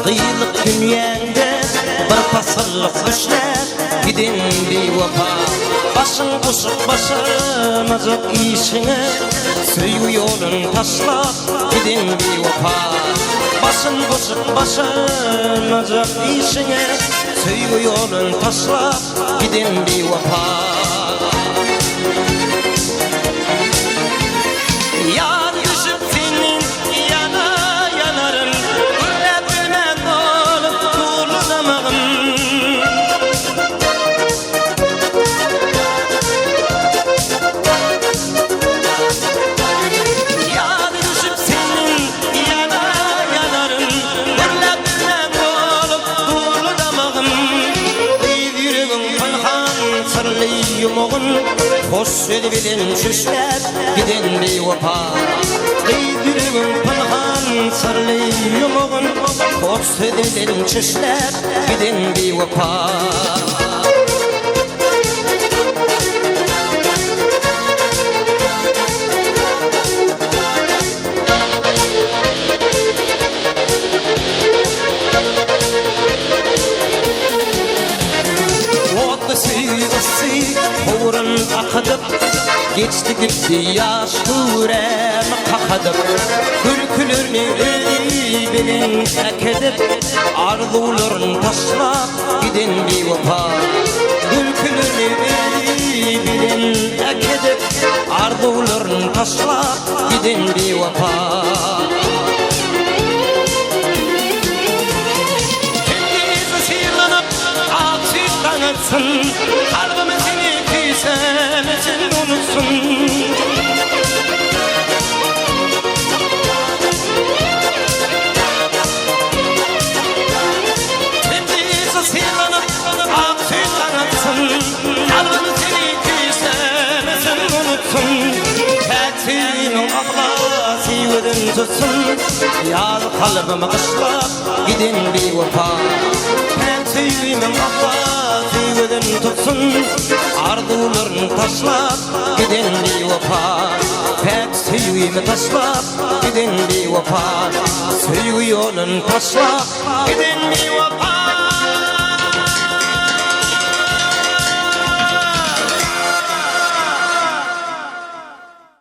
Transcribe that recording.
Kıyılık dünyende bir pasırlık düşler gidin bir vapa. Başın kusuk başınacak işine Söygü yolun taşlap gidin bir vapa. Başın kusuk başınacak işine Söygü yolun taşlap gidin bir vapa. Yar düşüp senin yana yanarım Öyle bilmem olup tuğlanamağım. Yar düşüp senin yana yanarım Öyle bilmem olup tuğlanamağım. Kıyıp yüreğim pınhan sırlı yumağın Hoş söz bilin şüşler gidin bir vapa. Kıyıp yüreğim pınhan sırlı yumağın Hoş söz bilin şüşler gidin bir vapa. Hoğrun akıdıp geçti gitti yaş hurem kakadıp. Kürkülürünü bilin ekedip arzularını taşlap gidin bir vapa. Kürkülürünü bilin ekedip arzularını taşlap gidin bir vapa. Kalbimi seni küysem için unutsun. Kendisi sırlanıp aksın kanatsın. Kalbimi seni küysem için unutsun. Tektiğinin ahlası ödün tutsun. Yar kalbimi kışlap gidin bir vapa. Tektiğinin ahlası ödün tutsun. Arzularını taşlap gidin bir vapa. Pek sevgimi taşlap gidin bir vapa. Sevgi yolunu taşlap gidin bir vapa.